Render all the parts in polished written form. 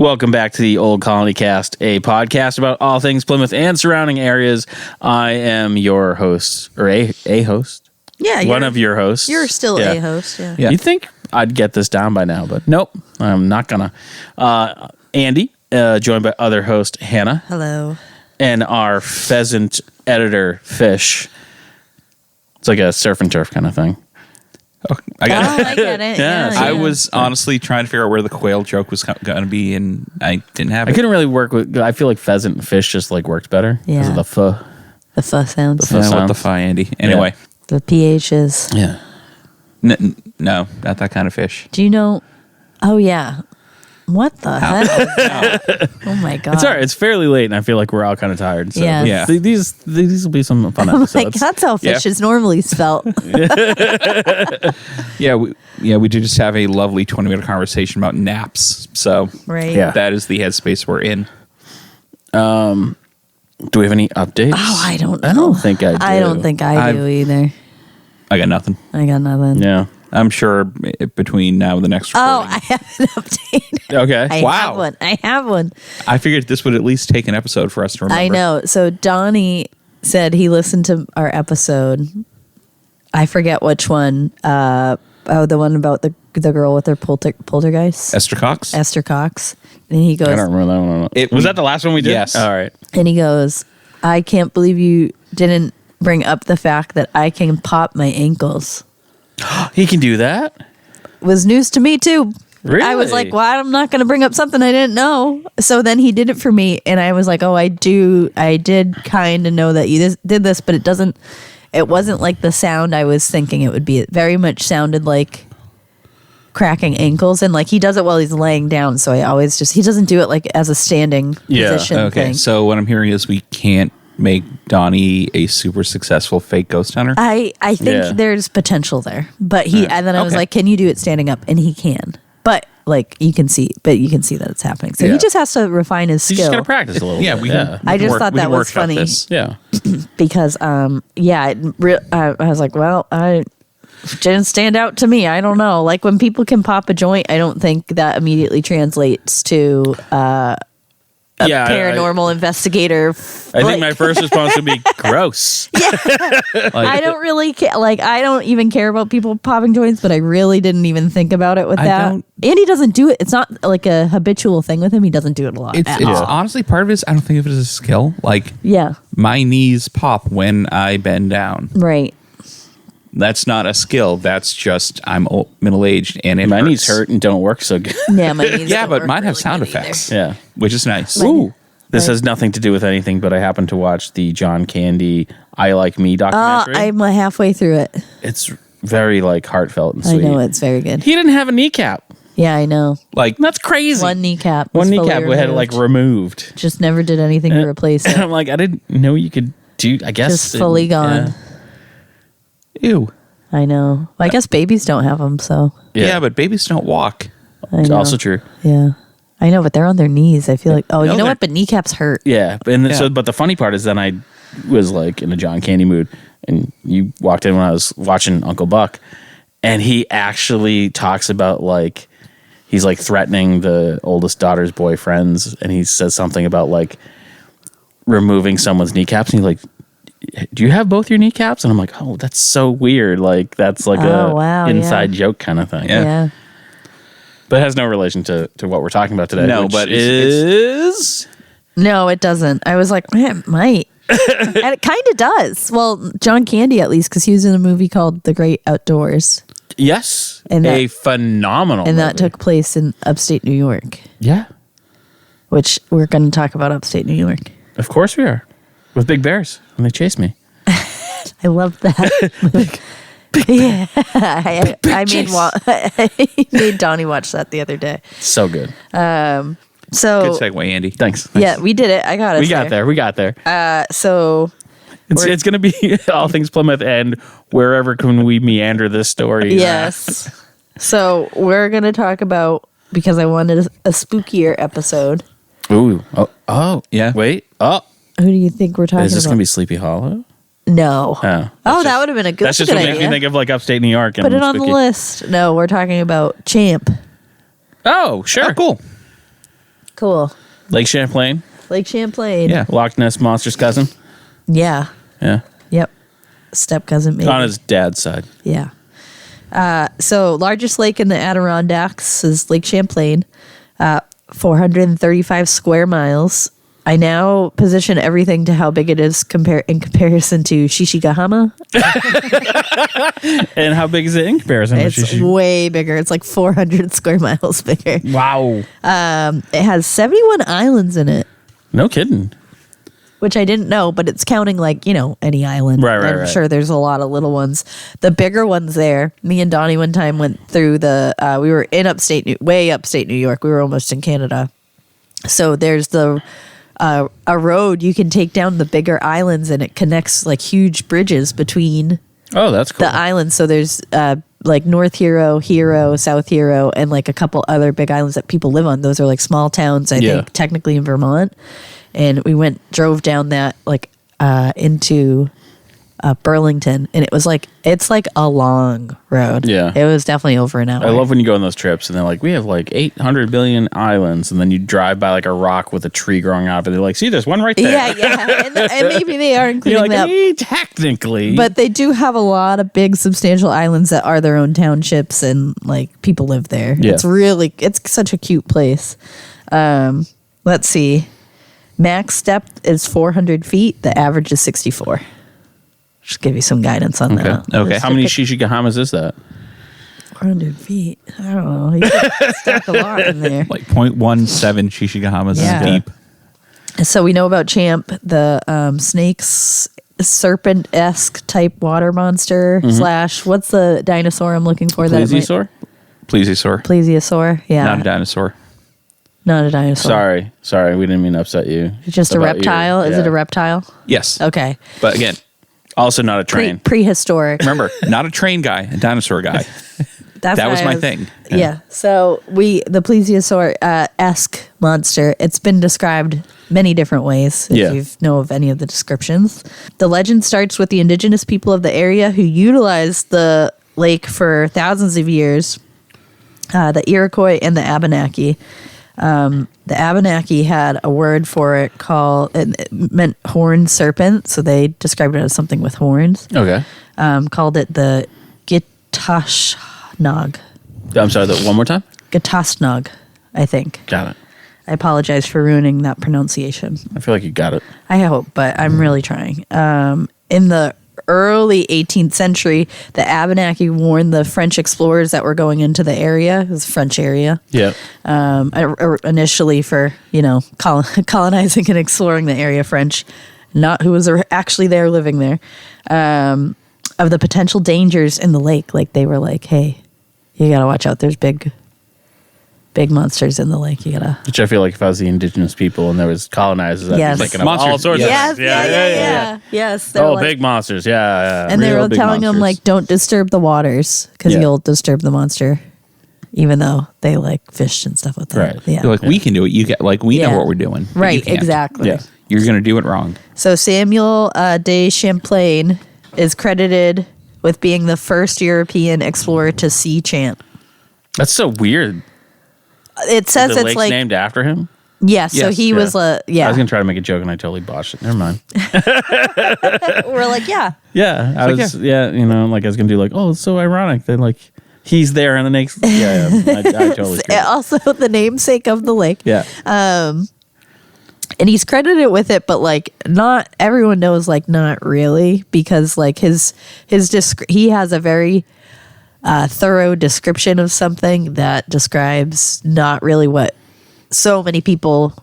Welcome back to the Old Colony Cast, a podcast about all things Plymouth and surrounding areas. I am your host, or a host. Yeah, one of your hosts. You're still a host. Yeah. You'd think I'd get this down by now, but nope, I'm not gonna. Andy, joined by other host Hanna. Hello. And our pheasant editor Fish. It's like a surf and turf kind of thing. Oh, I get it. Yeah. I was honestly trying to figure out where the quail joke was going to be, and I didn't have it. I couldn't really work with. I feel like pheasant and fish just like worked better because of the pho. The pho sounds. What the pho, Andy? Anyway, the PHs. Yeah. No, not that kind of fish. Do you know? Oh yeah. What the hell? Oh my god! It's all right. It's fairly late, and I feel like we're all kind of tired. So Yeah. These will be some fun episodes. Like that's how fish is normally spelt. We did just have a lovely 20-minute conversation about naps. So Right. Yeah. that is the headspace we're in. Do we have any updates? Oh, I don't know. I don't think I do. I don't think I do either. I got nothing. I got nothing. Yeah. I'm sure between now and the next recording. Oh, I have an update. Okay. I have one. I figured this would at least take an episode for us to remember. I know. So Donnie said he listened to our episode. I forget which one. The one about the girl with her poltergeist. Esther Cox? Esther Cox. And he goes, I don't remember that one. Was that the last one we did? Yes. All right. and he goes, I can't believe you didn't bring up the fact that I can pop my ankles. He can do that? It was news to me too. Really? I was like, well, I'm not going to bring up something I didn't know. So then he did it for me. And I was like, oh, I did kind of know that you did this, but it wasn't like the sound I was thinking it would be. It very much sounded like cracking ankles. And like he does it while he's laying down. So I always he doesn't do it like as a standing position Okay, thing. so what I'm hearing is we can't make Donnie a super successful fake ghost hunter. I think there's potential there. But and then I was like, can you do it standing up? And he can. But like you can see that it's happening. So he just has to refine his skill. He's just got to practice a little bit. I just thought that was funny. Yeah. Because I was like, well, I didn't stand out to me. I don't know. Like when people can pop a joint, I don't think that immediately translates to a paranormal investigator. I think my first response would be gross. I don't really care. Like I don't even care about people popping joints, but I really didn't even think about it with that. Andy doesn't do it. It's not like a habitual thing with him. He doesn't do it a lot. It's honestly part of it is I don't think of it as a skill. Like my knees pop when I bend down. Right. That's not a skill. That's just I'm middle-aged and my knees hurt and don't work so good. Yeah, my knees don't but work mine have really sound good either. effects. Yeah. Which is nice. Ooh. This has nothing to do with anything, but I happened to watch the John Candy I Like Me documentary. I'm halfway through it. It's very like heartfelt and sweet. I know, it's very good. He didn't have a kneecap. Yeah, I know. Like that's crazy. One kneecap. One kneecap we had like removed. Just never did anything to replace it. And I'm like, I didn't know you could do. I guess Just fully gone. Yeah. Ew. I know. Well, I guess babies don't have them, so. Yeah, but babies don't walk. It's also true. Yeah. I know, but they're on their knees. I feel like, you know what? But kneecaps hurt. Yeah. So, but the funny part is then I was like in a John Candy mood, and you walked in when I was watching Uncle Buck, and he actually talks about like, he's like threatening the oldest daughter's boyfriends, and he says something about like removing someone's kneecaps, and he's like, do you have both your kneecaps? And I'm like, oh, that's so weird. Like that's like inside joke kind of thing. Yeah. But it has no relation to what we're talking about today. No, which but is No, it doesn't. I was like, man, it might. And it kind of does. Well, John Candy at least, because he was in a movie called The Great Outdoors. Yes, and a phenomenal and movie. that took place in upstate New York. Yeah. Which we're going to talk about upstate New York. Of course we are. With big bears when they chase me. I love that. Yeah, I made Donnie watch that the other day. So good. Good segue, Andy. Thanks. Yeah, we did it. I got it. We got there. So it's going to be all things Plymouth and wherever can we meander this story. Yes. So we're going to talk about, because I wanted a spookier episode. Ooh. Oh. Yeah. Wait. Oh. Who do you think we're talking about? Is this going to be Sleepy Hollow? No. Oh, that would have been a good idea. That's just what makes me think of like upstate New York. And put it on the list. No, we're talking about Champ. Oh, sure. Oh, cool. Cool. Lake Champlain. Lake Champlain. Yeah. Loch Ness Monster's cousin. Yeah. Yeah. Yep. Step cousin, maybe. On his dad's side. Yeah. So largest lake in the Adirondacks is Lake Champlain, 435 square miles. I now position everything to how big it is in comparison to Shishigahama. And how big is it in comparison? It's way bigger. It's like 400 square miles bigger. Wow. It has 71 islands in it, No kidding. which I didn't know, but it's counting like, any island. Right, I'm right. sure there's a lot of little ones. The bigger ones there, me and Donnie one time went through we were in way upstate New York. We were almost in Canada. So there's a road you can take down the bigger islands, and it connects like huge bridges between Oh, that's cool. the islands. So there's like North Hero, South Hero, and like a couple other big islands that people live on. Those are like small towns, I think, technically in Vermont. And we drove down that into Burlington, and it's like a long road. Yeah. It was definitely over an hour. I love when you go on those trips and they're like, we have like 800 billion islands. And then you drive by like a rock with a tree growing out of it. They're like, see, there's one right there. Yeah. And maybe they are including You're like, that. technically. But they do have a lot of big, substantial islands that are their own townships, and like people live there. Yeah. It's such a cute place. Let's see. Max depth is 400 feet. The average is 64. Just give you some guidance on that. Okay. How many Shishigahamas is that? 400 feet. I don't know. You could stack a lot in there. Like 0.17 Shishigahamas Yeah. deep. So we know about Champ, the snakes, serpent-esque type water monster / what's the dinosaur I'm looking for? Plesiosaur? Plesiosaur. Plesiosaur. Yeah. Not a dinosaur. Not a dinosaur. Sorry. We didn't mean to upset you. It's just a about reptile. Is it a reptile? Yes. Okay. But again, Also not a train. Prehistoric. remember, not a train guy, a dinosaur guy. That was my thing. Yeah. So the plesiosaur esque monster. It's been described many different ways. If you know of any of the descriptions, the legend starts with the indigenous people of the area who utilized the lake for thousands of years. The Iroquois and the Abenaki. The Abenaki had a word for it it meant horned serpent, so they described it as something with horns. Okay. Called it the Gitasnog. I'm sorry, one more time? Gitasnog, I think. Got it. I apologize for ruining that pronunciation. I feel like you got it. I hope, but I'm really trying. In the early 18th century, the Abenaki warned the French explorers that were going into the area. It was a French area. Yeah. Initially for, colonizing and exploring the area, French, not who was actually there living there, of the potential dangers in the lake. Like they were like, hey, you got to watch out. There's big monsters in the lake. You got to. Which I feel like if I was the indigenous people and there was colonizers, I'd Yes. be thinking of Monsters. all sorts Yes, of things. Yeah. Yes. Oh, big monsters. Yeah. And they Real were big telling them, monsters. like, don't disturb the waters because Yeah. you'll disturb the monster, even though they like fished and stuff with them. Right. Yeah. They're like, we can do it. You get we know Yeah. what we're doing. but you Right. can't. Exactly. Yeah. You're going to do it wrong. So Samuel de Champlain is credited with being the first European explorer to see Champ. That's so weird. It says The it's lake's like named after him? yes. So Yes, he was I was yeah. going to try to make a joke and I totally botched it. Never mind. We're like yeah. Yeah. I was going to do like, oh, it's so ironic that like he's there in the next. Yeah. I totally screwed it. Also the namesake of the lake. Yeah. And he's credited with it, but like not everyone knows, like not really, because like he has a very thorough description of something that describes not really what so many people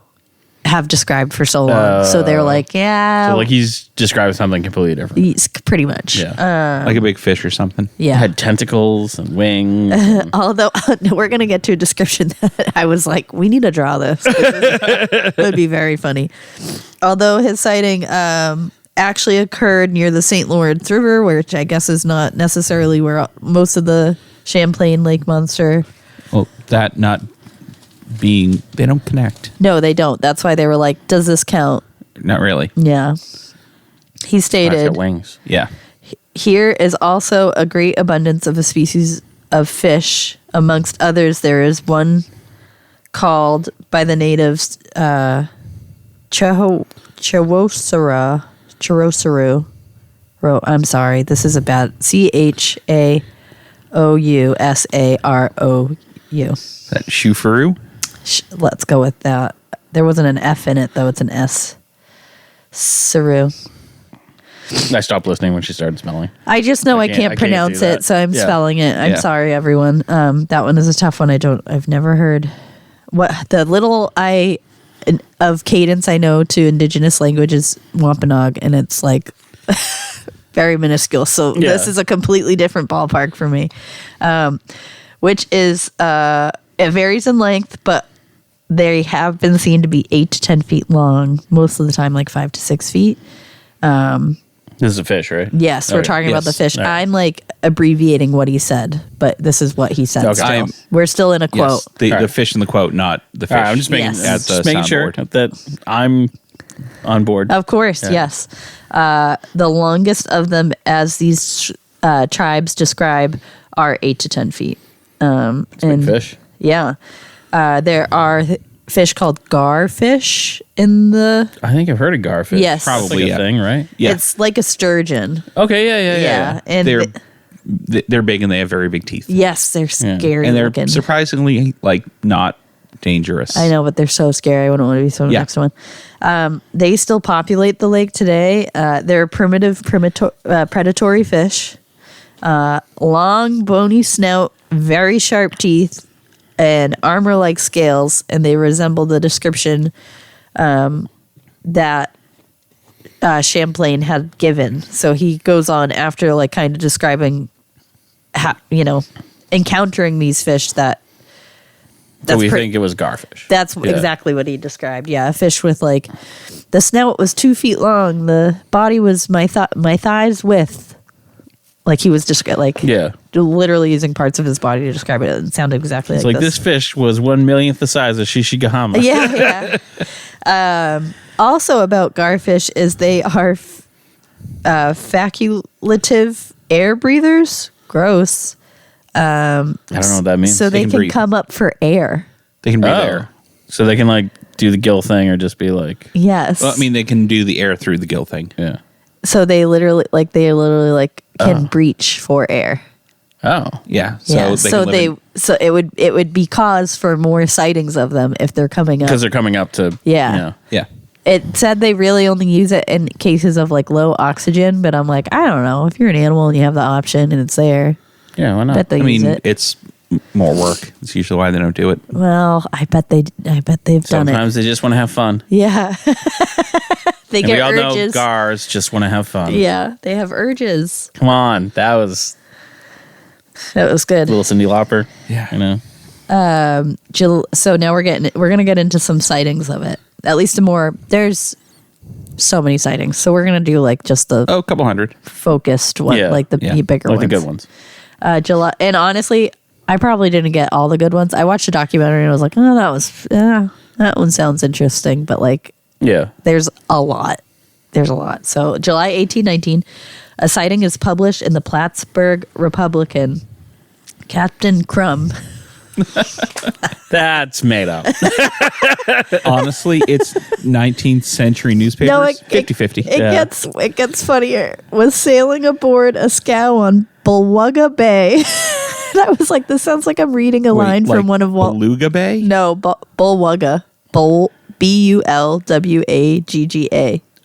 have described for so long. So they're like, yeah, So like he's describing something completely different. he's pretty much. Yeah. Like a big fish or something. Yeah. Had tentacles and wings. Although we're going to get to a description that I was like, we need to draw this. It would be very funny. Although his sighting actually occurred near the St. Lawrence River, which I guess is not necessarily where most of the Champlain Lake monster. Well, that not being, they don't connect. No, they don't. That's why they were like, does this count? Not really. Yeah. He It's stated, got wings. Yeah. here is also a great abundance of a species of fish. Amongst others, there is one called by the natives Chaurosaru. I'm sorry, this is a bad CHAOUSAROU. That Shufaru? Let's go with that. There wasn't an F in it though. It's an S. Saru. I stopped listening when she started smelling. I just know I can't pronounce it, so I'm spelling it. I'm sorry, everyone. That one is a tough one. I've never heard what the little of cadence I know to indigenous language is Wampanoag, and it's like very minuscule. So this is a completely different ballpark for me, which is it varies in length, but they have been seen to be 8 to 10 feet long. Most of the time, like 5 to 6 feet. This is a fish, right? Yes, we're talking about the fish. Right. I'm like abbreviating what he said, but this is what he said. Okay. Still. We're still in a quote. Yes, the fish in the quote, not the fish. I'm just making, just making sure that I'm on board. Of course, yes. The longest of them, as these tribes describe, are 8 to 10 feet. And big fish. Yeah. There are fish called garfish in the... I think I've heard of garfish. Yes. Probably like a thing, right? Yeah. It's like a sturgeon. Okay, yeah. And they're big and they have very big teeth. Yes, they're scary and they're looking. surprisingly like not dangerous. I know, but they're so scary. I wouldn't want to be thrown next to one. They still populate the lake today. They're a primitive predatory fish. Long, bony snout, very sharp teeth, and armor-like scales, and they resemble the description that Champlain had given. So he goes on after, like, kind of describing, encountering these fish that. So we think it was garfish. That's exactly what he described. Yeah, a fish with like the snout was 2 feet long, the body was my thighs width. Like he was just literally using parts of his body to describe it. It sounded exactly it's like this. This fish was 1/millionth the size of Shishigahama. Yeah. Also about garfish is they are facultative air breathers. Gross. I don't know what that means. So they can come up for air. They can breathe air. So they can like do the gill thing or just be like... Yes. Well, I mean, they can do the air through the gill thing. Yeah. So they literally can breach for air. Oh. Yeah. So it would be cause for more sightings of them if they're coming up. Because they're coming up to... Yeah. Yeah. It said they really only use it in cases of like low oxygen, but I'm like, I don't know. If you're an animal and you have the option and it's there... Yeah, why not? It's more work. It's usually why they don't do it. Well, I bet they've done it. Sometimes they just want to have fun. Yeah. They get we all urges. know gars just want to have fun. Yeah, they have urges. Come on, that was good. Little Cyndi Lauper. Yeah, So now we're gonna get into some sightings of it. At least there's so many sightings. So we're gonna do like just the a couple hundred focused one, like the bigger ones, like the good ones. July, and honestly, I probably didn't get all the good ones. I watched a documentary and I was like, oh, that one sounds interesting, but like, there's a lot. So July 1819, a sighting is published in the Plattsburgh Republican. Captain Crumb. That's made up. Honestly, it's 19th century newspapers. No, 50-50. It gets funnier. Was sailing aboard a scow on Bulwugga Bay. I was like, this sounds like I'm reading a line from one of Beluga Bay? No, Bulwugga. Bulwagga.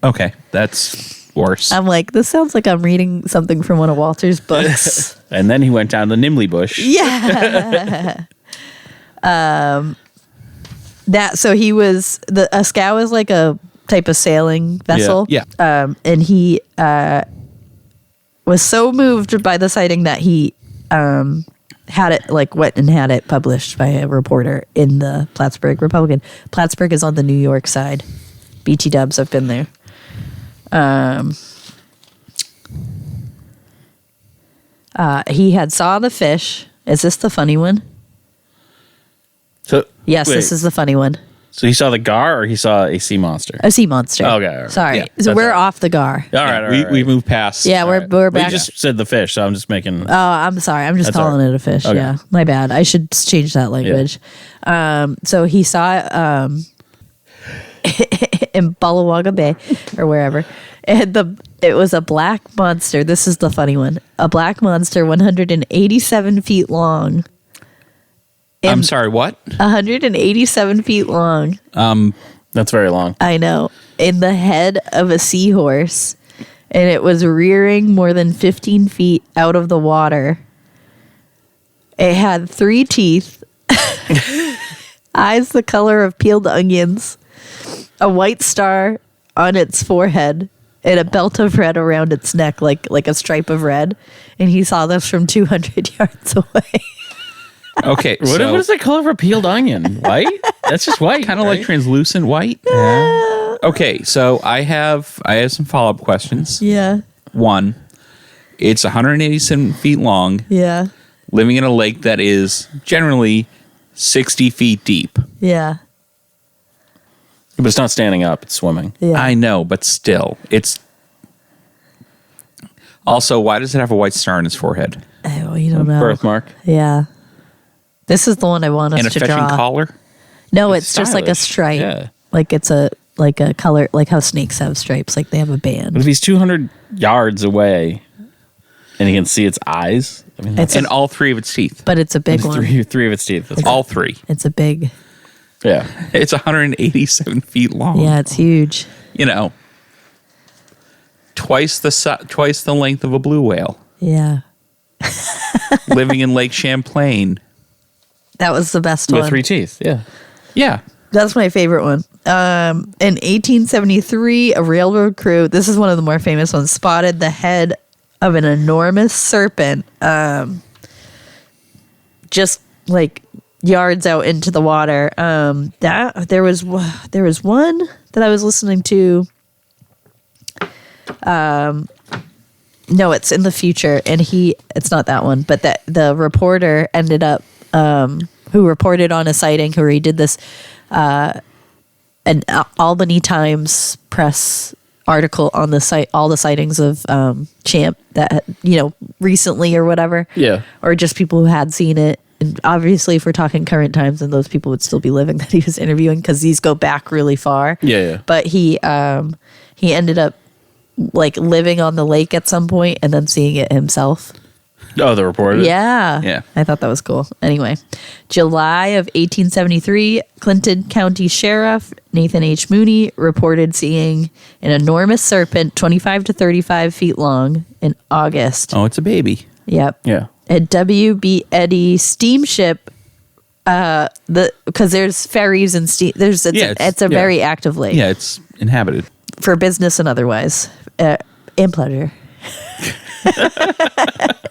Okay, that's worse. I'm like, this sounds like I'm reading something from one of Walter's books. And then he went down the Nimley bush. Yeah. So he was a scow is like a type of sailing vessel. Yeah. And he was so moved by the sighting that he had it went and had it published by a reporter in the Plattsburgh Republican. Plattsburgh is on the New York side. BT Dubs, I've been there. He had saw the fish. Is this the funny one? So yes, this is the funny one. So he saw the gar, or he saw a sea monster? A sea monster. Okay, all right. Sorry. Yeah, So we're all right. off the gar. All right. We moved past. Yeah, we're Well, back. you just said the fish, so I'm just making. Oh, I'm sorry. I'm just That's all calling right. it a fish. Okay. Yeah, my bad. I should change that language. So he saw it in Balawaga Bay or wherever, and it was a black monster. This is the funny one. A black monster, 187 feet long. I'm sorry, what? 187 feet long. That's very long. I know. In the head of a seahorse. And it was rearing more than 15 feet out of the water. It had 3 teeth, eyes the color of peeled onions, a white star on its forehead, and a belt of red around its neck, like a stripe of red. And he saw this from 200 yards away. Okay, What is the color of a peeled onion? White? That's just white. kind of like translucent white. Yeah. Okay, so I have some follow-up questions. Yeah. One, it's 187 feet long, Yeah. living in a lake that is generally 60 feet deep. Yeah. But it's not standing up, it's swimming. Yeah. I know, but still, it's... Also, why does it have a white star on its forehead? Oh, you don't know. Birthmark. Yeah. This is the one I want us And a to fishing draw. collar? No, it's just like a stylish. stripe. Yeah. Like it's a color, like how snakes have stripes. Like they have a But band. if he's 200 yards away and he can see its eyes, I mean, It's And all 3 of its teeth. But it's a big one. three of its teeth. That's All 3. It's a big. yeah. It's 187 feet long. Yeah, it's huge. You know, twice the length of a blue whale. Yeah. Living in Lake Champlain. That was the best With one. 3 teeth. Yeah. Yeah. That's my favorite one. In 1873, a railroad crew, this is one of the more famous ones, spotted the head of an enormous serpent just like yards out into the water. That there was one that I was listening to. No, it's in the future, and it's not that one, but that the reporter ended up who reported on a sighting, who he did this an Albany Times press article on the site, all the sightings of Champ that recently or whatever, or just people who had seen it. And obviously, if we're talking current times, then those people would still be living that he was interviewing, because these go back really far. Yeah. But he ended up like living on the lake at some point and then seeing it himself. Oh, the reporter? Yeah. Yeah. I thought that was cool. Anyway, July of 1873, Clinton County Sheriff Nathan H. Mooney reported seeing an enormous serpent 25 to 35 feet long in August. Oh, it's a baby. Yep. Yeah. A W.B. Eddy steamship, because there's ferries and it's a very active lake. Yeah, it's inhabited. For business and otherwise, and pleasure.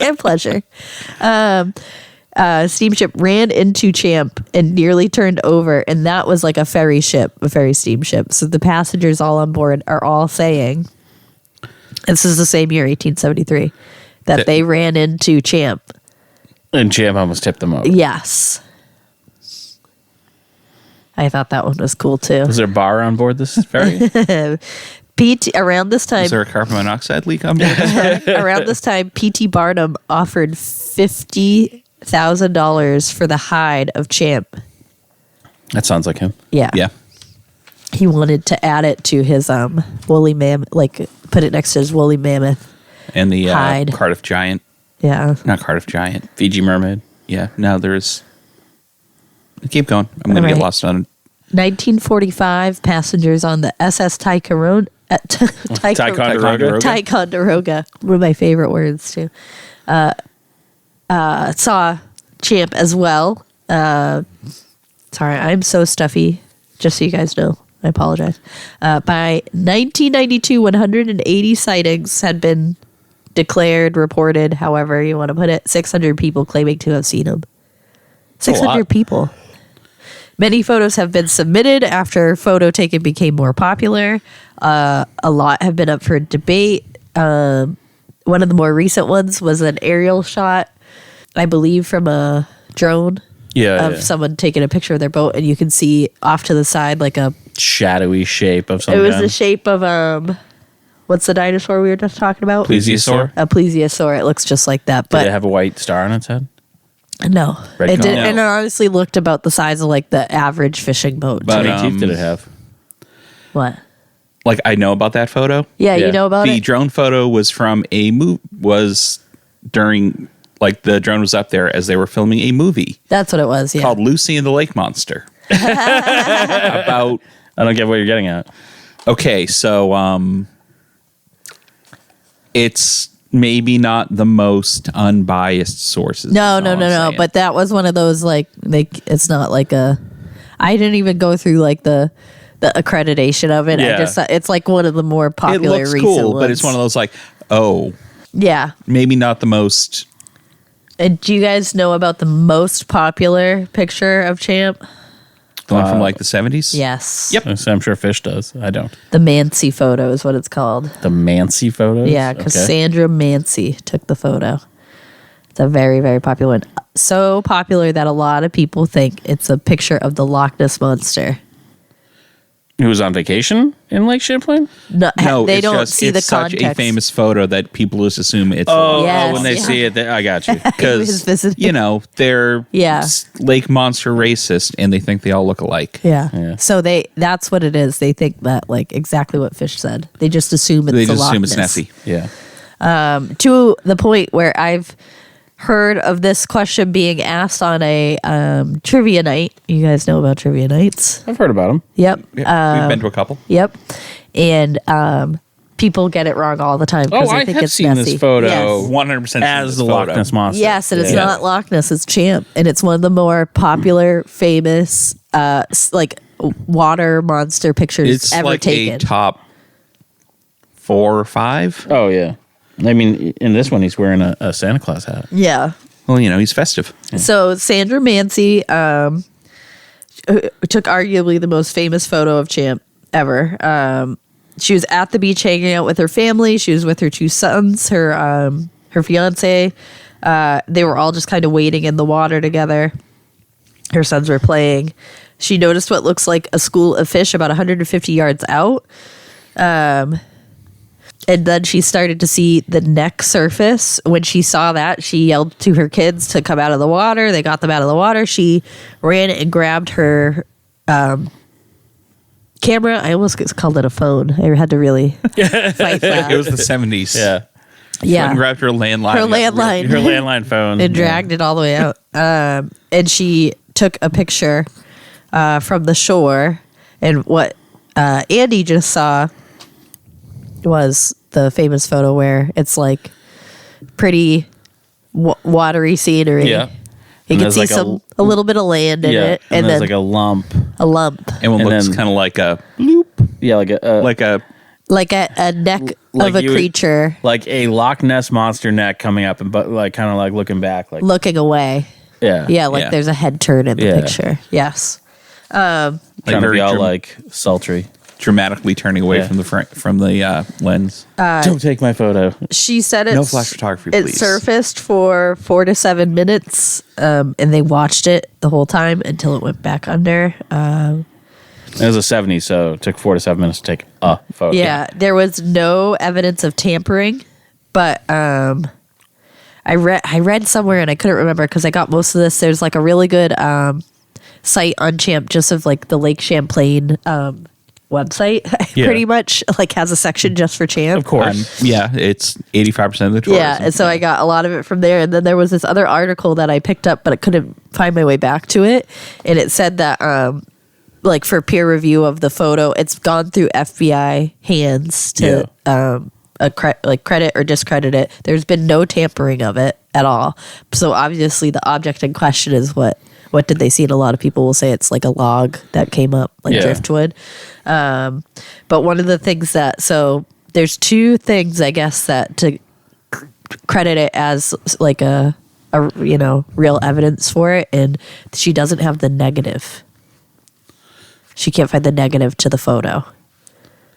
And pleasure. Steamship ran into Champ and nearly turned over, and that was like a ferry steamship. So the passengers all on board are all saying, this is the same year, 1873, that they ran into Champ. And Champ almost tipped them over. Yes. I thought that one was cool too. Was there a bar on board this ferry? Around this time, Is there a carbon monoxide leak on board? around this time, P.T. Barnum offered $50,000 for the hide of Champ. That sounds like him. Yeah. Yeah. He wanted to add it to his woolly mammoth, like put it next to his woolly mammoth. And the Hide. Cardiff Giant. Yeah. Not Cardiff Giant. Fiji mermaid. Yeah. No, there's... Keep going. I'm going to get lost on it. 1945, passengers on the SS Ticonderoga. Ticonderoga. Ticonderoga. One of my favorite words, too. Saw Champ as well. Sorry, I'm so stuffy, just so you guys know. I apologize. By 1992, 180 sightings had been declared, reported, however you want to put it. 600 people claiming to have seen him. 600 people. Many photos have been submitted after photo taking became more popular. A lot have been up for debate. One of the more recent ones was an aerial shot, I believe, from a drone. of someone taking a picture of their boat, and you can see off to the side like a shadowy shape of some It was kind. the shape of what's the dinosaur we were just talking about? Plesiosaur. A plesiosaur. It looks just like that, Did but it have a white star on its head? no, Red it did, cone? and it honestly looked about the size of like the average fishing boat. But, How many teeth did it have? What? Like, I know about that photo. Yeah, Yeah. you know about The it. drone photo was from during, like, the drone was up there as they were filming a movie That's what it was. Yeah. called Lucy and the Lake Monster. About, I don't get what you're getting at. okay, so it's maybe not the most unbiased sources. No, is no, all no, I'm no. saying. But that was one of those like it's not like a. I didn't even go through like the accreditation of it. Yeah. I just it's like one of the more it popular looks recent cool, ones. but it's one of those like, oh, Yeah. maybe not the most. Do you guys know about the most popular picture of Champ? The one from like the 70s? Yes. Yep. I'm sure Fish does. I don't. The Mancy photo is what it's called. The Mancy photos? Yeah, because Sandra Mancy took the photo. It's a very, very popular one. So popular that a lot of people think it's a picture of the Loch Ness Monster. Who was on vacation in Lake Champlain? No, they it's don't just, see it's the such context. a famous photo that people just assume it's Oh, Yes, when they yeah. see it, I got you. He was because visiting. you know they're Yeah. lake monster racist and they think they all look alike. Yeah. So that's what it is. They think that like exactly what Fish said. They just assume it's They the just Loch assume it's Ness. Nessie. Yeah. To the point where I've heard of this question being asked on a trivia night. You guys know about trivia nights? I've heard about them. Yep. We've been to a couple. Yep. And people get it wrong all the time because Oh, they I think have it's seen Nessie. this photo. Yes. 100% As the Loch Ness Monster. Yes, and it's Yeah. not Loch Ness, it's Champ. And it's one of the more popular, famous, like water monster pictures It's ever like taken. a top 4 or 5. Oh, yeah. I mean, in this one, he's wearing a Santa Claus hat. Yeah. Well, you know, he's festive. So Sandra Mancy took arguably the most famous photo of Champ ever. She was at the beach hanging out with her family. She was with her 2 sons, her fiance. They were all just kind of wading in the water together. Her sons were playing. She noticed what looks like a school of fish about 150 yards out. And then she started to see the neck surface. When she saw that, she yelled to her kids to come out of the water. They got them out of the water. She ran and grabbed her camera. I almost called it a phone. I had to really fight that. It was the 70s. Yeah. Yeah. And grabbed her landline. Her landline. Her landline phone. And dragged it all the way out. And she took a picture from the shore. And what Andy just saw was the famous photo where it's like pretty watery scenery. Yeah. You And can there's see like a little bit of land in Yeah. it, And and there's then like a lump. a lump, And one And looks then- kind of like a Yeah, like a like a neck Like of a you would- creature like a Loch Ness monster neck coming up and but like kind of like looking back like looking away. yeah. Yeah, like Yeah. there's a head turn in the Yeah. picture. Yes. Trying to very be all dram- like sultry. dramatically turning away Yeah. from the lens. Don't take my photo. She said it's No flash photography, It please. surfaced for 4 to 7 minutes, and they watched it the whole time until it went back under. It was a 70, so it took 4 to 7 minutes to take a photo. Yeah, there was no evidence of tampering, but I read somewhere and I couldn't remember because I got most of this. There's like a really good site on Champ, just of like the Lake Champlain website. Yeah. Pretty much like has a section just for Champ. Of course. Yeah, it's 85% of the tourism. Yeah, and so I got a lot of it from there. And then there was this other article that I picked up, but I couldn't find my way back to it. And it said that, like for peer review of the photo, it's gone through FBI hands to credit or discredit it. There's been no tampering of it at all. So obviously, the object in question is what did they see? And a lot of people will say it's like a log that came up, like Yeah. driftwood. But one of the things so there's 2 things, I guess, that to credit it as like a real evidence for it, and she doesn't have the negative. She can't find the negative to the photo,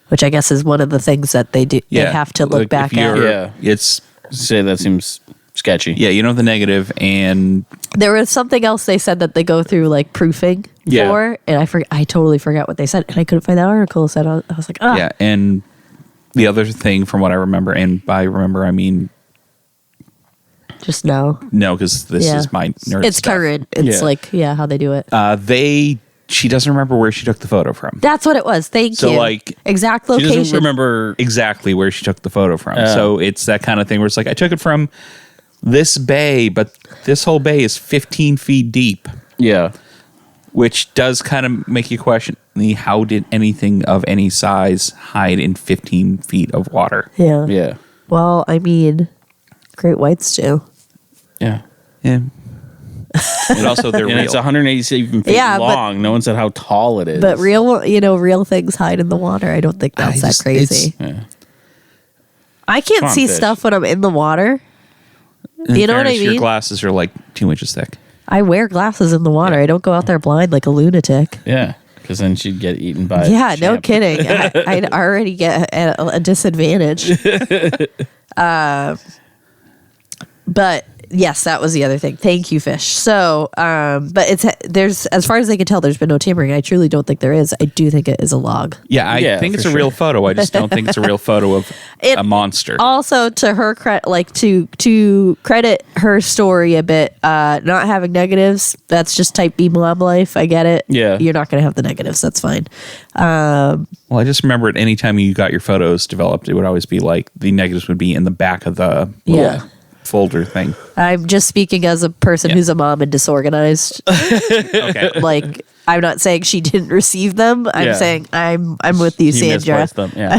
which I guess is one of the things that they do. They have to look like, back if at. you're- Yeah. It's Say that seems sketchy. Yeah, you know the negative, and there was something else they said that they go through like proofing for, and I totally forgot what they said, and I couldn't find that article. So I was like, yeah, and the other thing from what I remember, and by remember I mean just no, because this is my nerd It's stuff. current. It's like how they do it. She doesn't remember where she took the photo from. That's what it was. Thank you. So like exact She location. doesn't remember exactly where she took the photo from. So it's that kind of thing where it's like I took it from this bay, but this whole bay is 15 feet deep. Yeah. Which does kind of make you question how did anything of any size hide in 15 feet of water? Yeah. Yeah. Well, I mean, great whites do. Yeah. Yeah. And also they're And real. it's 187 feet long. No one said how tall it is. But real things hide in the water. I don't think that's that crazy. I can't Come on, see fish. stuff when I'm in the water. In You know what I fairness, Your mean? glasses are like 2 inches thick. I wear glasses in the water. I don't go out there blind like a lunatic. Yeah. Because then she'd get eaten by Yeah, no champ. kidding. I'd already get a disadvantage. But yes, that was the other thing. Thank you, fish. So, but there's as far as I can tell, there's been no tampering. I truly don't think there is. I do think it is a log. Yeah, I think it's for a real sure. photo. I just don't think it's a real photo of a monster. Also, to her credit, like to credit her story a bit, not having negatives. That's just type B mom life. I get it. Yeah. You're not going to have the negatives. That's fine. Well, I just remember at any time you got your photos developed, it would always be like the negatives would be in the back of the Yeah. folder thing. I'm just speaking as a person who's a mom and disorganized. Okay. Like, I'm not saying she didn't receive them. I'm Yeah. saying I'm with you, You Sandra. misplaced them. Yeah.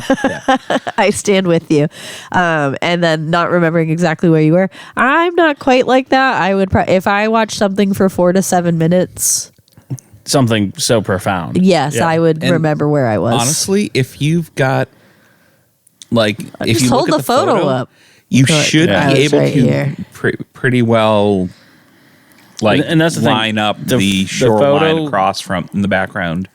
Yeah. I stand with you. And then not remembering exactly where you were. I'm not quite like that. I would if I watch something for 4 to 7 minutes. Something so profound. Yes, Yeah. I would And remember where I was. Honestly, if you've got if just you hold look at the photo up. you Like, should yeah. be It's able right to here. pretty well And that's the thing. line up The the f- the shoreline photo- across from in the background.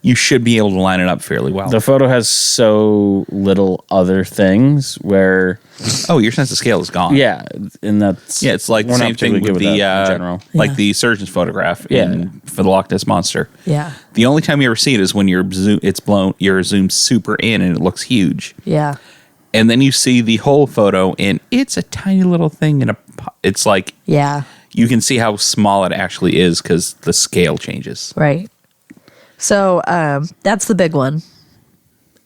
You should be able to line it up fairly well. The photo has so little other things where, Your sense of scale is gone. yeah, and that's Yeah, it's like the we're not same thing particularly with good the that in general. like Yeah. the surgeon's photograph Yeah. for the Loch Ness Monster. Yeah. The only time you ever see it is when you're zoomed super in and it looks huge. Yeah. And then you see the whole photo and it's a tiny little thing it's like Yeah. you can see how small it actually is because the scale changes. Right. So that's the big one.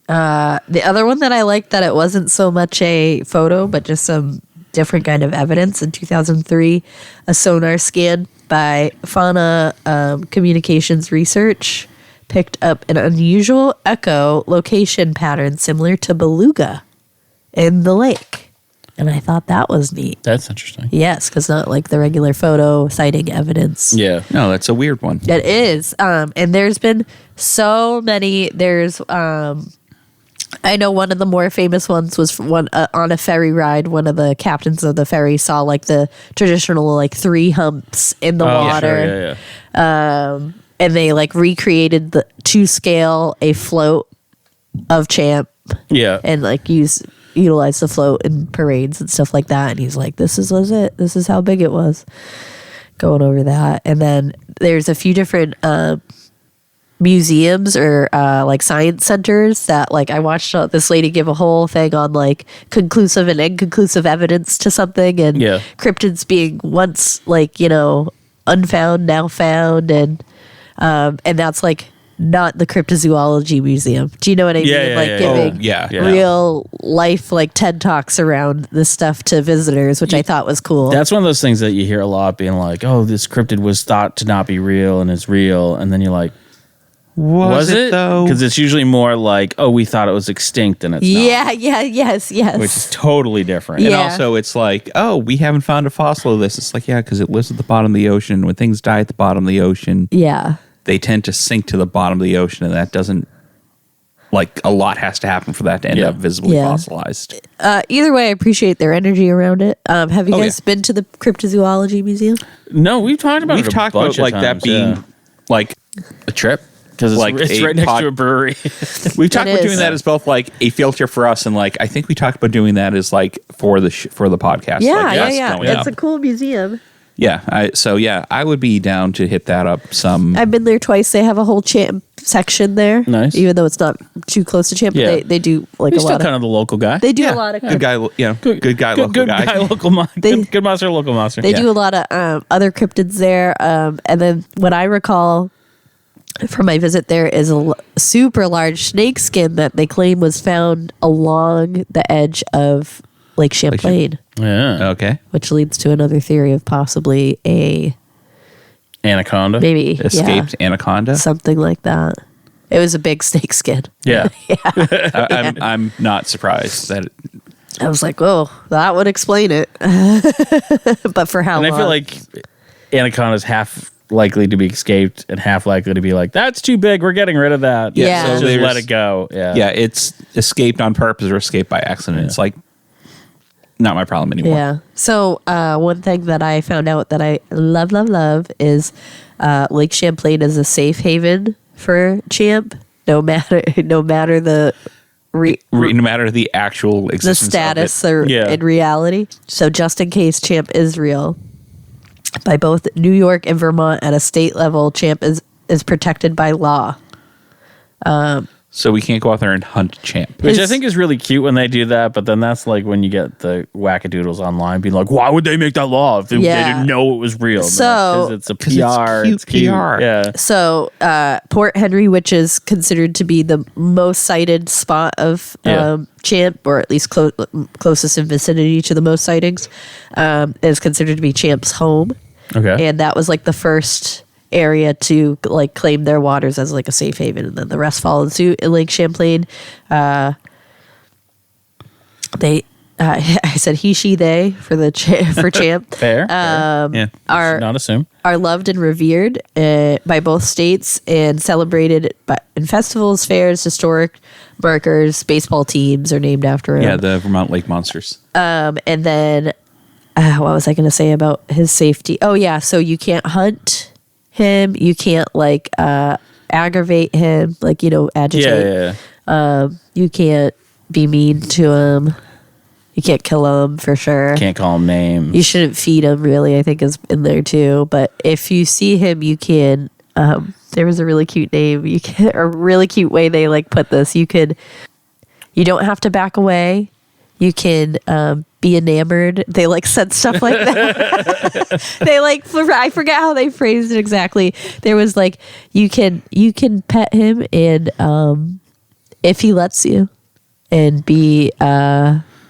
The other one that I liked that it wasn't so much a photo, but just some different kind of evidence. In 2003, a sonar scan by Hanna Communications Research picked up an unusual echo location pattern similar to beluga in the lake. And I thought that was neat. That's interesting. Yes, because not like the regular photo sighting evidence. Yeah. No, that's a weird one. It is. And there's been so many. There's, I know one of the more famous ones was one on a ferry ride. One of the captains of the ferry saw like the traditional like 3 humps in the water. Sure, yeah. And they like recreated to scale a float of Champ Yeah. and like utilize the float in parades and stuff like that. And he's like, this was it. This is how big it was. Going over that. And then there's a few different museums or like science centers that like I watched this lady give a whole thing on like conclusive and inconclusive evidence to something and cryptids being once like, unfound, now found. And that's like not the cryptozoology museum. Do you know what I mean? Yeah, like yeah. giving real life like TED Talks around this stuff to visitors, which I thought was cool. That's one of those things that you hear a lot being like, oh, this cryptid was thought to not be real and it's real. And then you're like, was it though? Because it's usually more like, oh, we thought it was extinct and it's not. Yes. Which is totally different. And Yeah. also it's like, oh, we haven't found a fossil of this. It's like, because it lives at the bottom of the ocean. When things die at the bottom of the ocean, Yeah. they tend to sink to the bottom of the ocean, and that doesn't, like, a lot has to happen for that to end up visibly fossilized. Either way, I appreciate their energy around it. Have you guys been to the Cryptozoology Museum? No, we've talked about We've it a talked bunch about, of like, that times, being, yeah. like, a trip. because it's right next to a brewery. We've talked about is. doing that as both like a filter for us and like I think we talked about doing that as like for the podcast. Yeah, like, us yeah. going It's up. a cool museum. Yeah. I would be down to hit that up some. I've been there twice. They have a whole Champ section there. Nice. Even though it's not too close to Champ, Yeah. but they do like He's a still lot kind of. of the local guy. They do a lot of good guy. Yeah, good guy. Local good guy. local They- good monster, local monster. They do a lot of other cryptids there. And then what I recall from my visit there is a super large snake skin that they claim was found along the edge of Lake Champlain, Yeah. Okay. which leads to another theory of possibly a Anaconda. maybe Escaped anaconda. something like that. It was a big snake skin. Yeah. I'm not surprised that. I was like, oh, that would explain it. But for how And long? I feel like Anaconda's half likely to be escaped and half likely to be like, that's too big. We're getting rid of that. Yeah. So So just there's- let it go. Yeah. Yeah, it's escaped on purpose or escaped by accident. It's like not my problem anymore. Yeah. So one thing that I found out that I love is Lake Champlain is a safe haven for Champ. No matter the No matter the actual the existence status of it. or Yeah. in reality. So just in case Champ is real, by both New York and Vermont at a state level, Champ is protected by law. So we can't go out there and hunt Champ. Which I His- think is really cute when they do that, but then that's like when you get the wackadoodles online being like, why would they make that law if they didn't know it was real? So- Because it's a 'Cause it's PR. cute It's cute. PR. Yeah. So Port Henry, which is considered to be the most cited spot of Yeah. Champ, or at least closest in vicinity to the most sightings, is considered to be Champ's home. Okay. And that was like the first area to like claim their waters as like a safe haven, and then the rest followed suit in Lake Champlain. They I said he, she, they for the for Champ Fair. Yeah. are Not assume. are loved and revered by both states and celebrated in festivals, fairs, historic markers. Baseball teams are named after him. Yeah, the Vermont Lake Monsters. And then what was I going to say about his safety? Oh yeah, so you can't hunt him. You can't like aggravate him, like agitate. Yeah. You can't be mean to him. You can't kill him for sure. Can't call them names. You shouldn't feed him, really, I think is in there too. But if you see him, you can. There was a really cute name. You can, a really cute way they like put this. You don't have to back away. You can be enamored. They like said stuff like that. They like, I forget how they phrased it exactly. There was like, you can pet him, and if he lets you, and be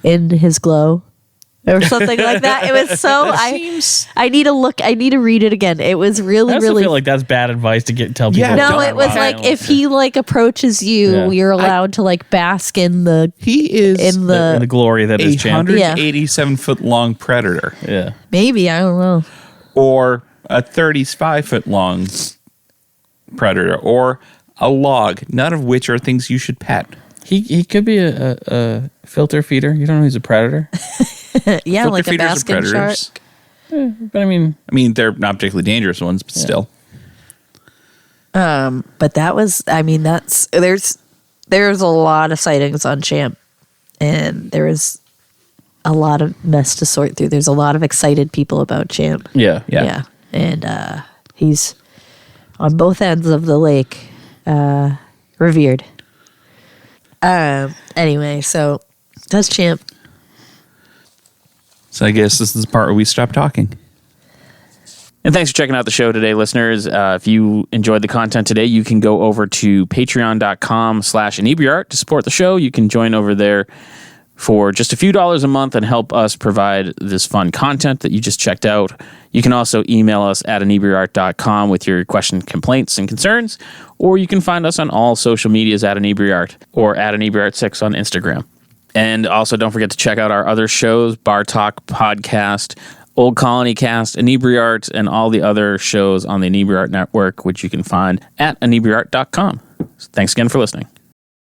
in his glow or something like that. It was so I need to read it again. It was really I also really feel like that's bad advice to tell people. Yeah, no, don't it was lie. like if he like approaches you, Yeah. you're allowed to like bask in the He is in the, the glory that is Champ. 187-foot long predator Yeah. maybe I don't know. or a 35-foot long predator or a log, none of which are things you should pet. He could be a filter feeder. You don't know he's a predator. Yeah, Filter like a feeders are basking shark. predators. But I mean, They're not particularly dangerous ones, but still. But that was, I mean, there's a lot of sightings on Champ, and there is a lot of mess to sort through. There's a lot of excited people about Champ. yeah. Yeah. And he's on both ends of the lake, revered. Anyway, so that's Champ. So I guess this is the part where we stop talking. And thanks for checking out the show today, listeners. If you enjoyed the content today, you can go over to patreon.com/Inebri-art to support the show. You can join over there for just a few dollars a month and help us provide this fun content that you just checked out. You can also email us at Inebri-art.com with your questions, complaints, and concerns, or you can find us on all social medias at Inebri-art or at Inebri-art6 on Instagram. And also don't forget to check out our other shows, Bar Talk Podcast, Old Colony Cast, Inebri-art, and all the other shows on the Inebri-art Network, which you can find at Inebri-art.com. Thanks again for listening.